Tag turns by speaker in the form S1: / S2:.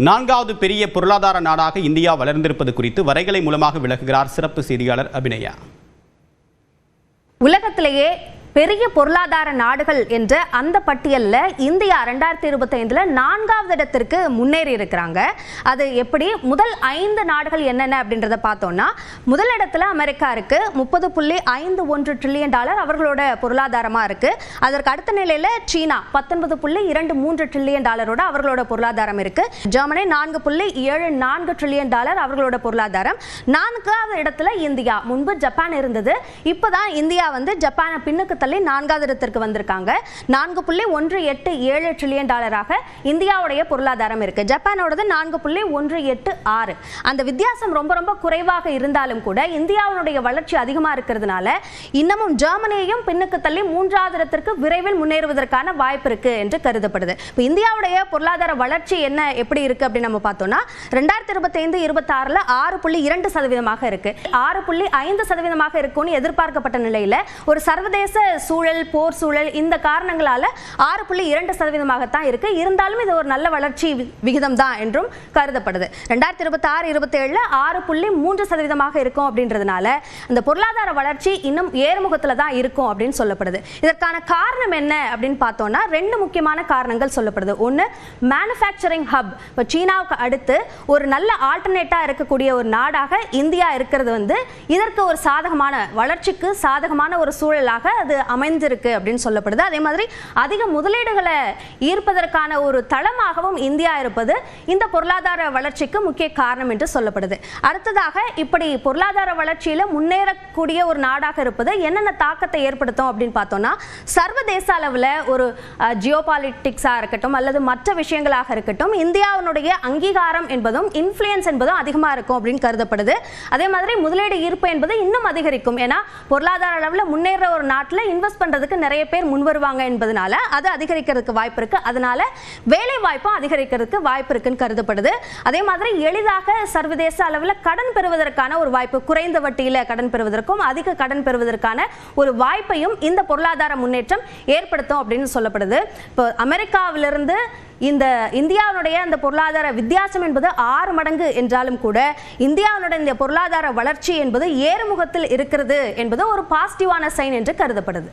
S1: நான்காவது பெரிய பொருளாதார நாடாக இந்தியா வளர்ந்திருப்பது குறித்து வரைகலை மூலமாக விளக்குகிறார் சிறப்பு செய்தியாளர் அபிநயா.
S2: உலகத்திலேயே பெரிய பொருளாதார நாடுகள் என்ற அந்த பட்டியலில் இந்தியா 2025 4வது இடத்திற்கு முன்னேறி இருக்கிறாங்க. அது எப்படி? முதல் 5 நாடுகள் என்னென்ன அப்படின்றத பார்த்தோம்னா, முதல் இடத்துல அமெரிக்கா இருக்கு, $30.51 ட்ரில்லியன் அவர்களோட பொருளாதாரமா இருக்கு. அதற்கு அடுத்த நிலையில சீனா $19.23 ட்ரில்லியன் அவர்களோட பொருளாதாரம் இருக்கு. ஜெர்மனி $4.74 ட்ரில்லியன் அவர்களோட பொருளாதாரம். 4வது இடத்துல இந்தியா. முன்பு ஜப்பான் இருந்தது, இப்பதான் இந்தியா ஜப்பானை பின்னுக்கு தள்ளி 4வது இடத்திற்கு வந்திருக்காங்க. $4.187 ட்ரில்லியன் இந்தியாவுடைய பொருளாதாரம் இருக்கு. ஜப்பானோடது 4.186. அந்த வித்தியாசம் ரொம்ப ரொம்ப குறைவாக இருந்தாலும் கூட இந்தியாவுடைய வளர்ச்சி அதிகமா இருக்கிறதுனால இன்னமும் ஜெர்மனியையும் பின்னுக்கு தள்ளி 3வது இடத்திற்கு விரைவில் முன்னேறுவதற்கான வாய்ப்பு இருக்கு என்று கருதப்படுது. இப்போ இந்தியாவுடைய பொருளாதார வளர்ச்சி என்ன எப்படி இருக்கு அப்படின்னு நம்ம பார்த்தோம்னா, 2025-26 6.2% இருக்கு. 6.5% இருக்கும்னு எதிர்பார்க்கப்பட்ட நிலையில ஒரு சர்வதேச சூழல், போர் சூழல், இந்த காரணங்களால 6.2% தான் இருக்கு. இருந்தாலும் இது ஒரு நல்ல வளர்ச்சி விகிதம் தான் என்றும் கருதப்படுது. 2026-27 6.3% இருக்கும் அப்படின்றதுனால அந்த பொருளாதார வளர்ச்சி இன்னும் ஏறுமுகத்துல தான் இருக்கும் அப்படின்னு சொல்லப்படுது. இதற்கான காரணம் என்ன அப்படின்னு பார்த்தோம்னா, 2 முக்கியமான காரணங்கள் சொல்லப்படுது. ஒன்னு, மேனுஃபேக்சரிங் ஹப். இப்போ சீனாவுக்கு அடுத்து ஒரு நல்ல ஆல்டர்னேட்டா இருக்கக்கூடிய ஒரு நாடாக இந்தியா இருக்கிறது இதற்கு ஒரு சாதகமான வளர்ச்சிக்கு சாதகமான ஒரு சூழலாக அது அமைந்திருக்கு அப்படின்னு சொல்லப்படுது. அதே மாதிரி அதிக முதலீடுகளை ஈர்ப்பதற்கான ஒரு தளமாகவும் இந்தியா இருப்பது இந்த பொருளாதார வளர்ச்சிக்கு முக்கிய காரணம் என்று சொல்லப்படுது. அடுத்ததாக, இப்படி பொருளாதார வளர்ச்சியில முன்னேறக்கூடிய ஒரு நாடாக இருப்பது என்னென்ன தாக்கத்தை ஏற்படுத்தும் அப்படின்னு பார்த்தோம்னா, சர்வதேச அளவில் ஒரு ஜியோபாலிட்டிக்ஸா இருக்கட்டும் அல்லது மற்ற விஷயங்களாக இருக்கட்டும், இந்தியாவுடைய அங்கீகாரம் என்பதும் இன்ஃப்ளூயன்ஸ் என்பதும் அதிகமாக இருக்கும் அப்படின்னு கருதப்படுது. அதே மாதிரி முதலீடு ஈர்ப்பு என்பது இன்னும் அதிகரிக்கும். ஏன்னா பொருளாதார அளவில் முன்னேற ஒரு நாட்டில் இன்வெஸ்ட் பண்றதுக்கு நிறைய பேர் முன் வருவாங்க என்பதனால அது அதிகரிக்கிறதுக்கு வாய்ப்பு இருக்கு. அதனால வேலை வாய்ப்பும் அதிகரிக்கிறதுக்கு வாய்ப்பு இருக்குன்னு கருதப்படுது. அதே மாதிரி எளிதாக சர்வதேச அளவில் கடன் பெறுவதற்கான ஒரு வாய்ப்பு, குறைந்த வட்டியில கடன் பெறுவதற்கும் அதிக கடன் பெறுவதற்கான ஒரு வாய்ப்பையும் இந்த பொருளாதார முன்னேற்றம் ஏற்படுத்தும் அப்படின்னு சொல்லப்படுது. இப்போ அமெரிக்காவிலிருந்து இந்த இந்தியாவுடைய அந்த பொருளாதார வித்தியாசம் என்பது 6 மடங்கு என்றாலும் கூட இந்தியாவுடைய இந்த பொருளாதார வளர்ச்சி என்பது ஏறுமுகத்தில் இருக்கிறது என்பது ஒரு பாசிட்டிவான சைன் என்று கருதப்படுது.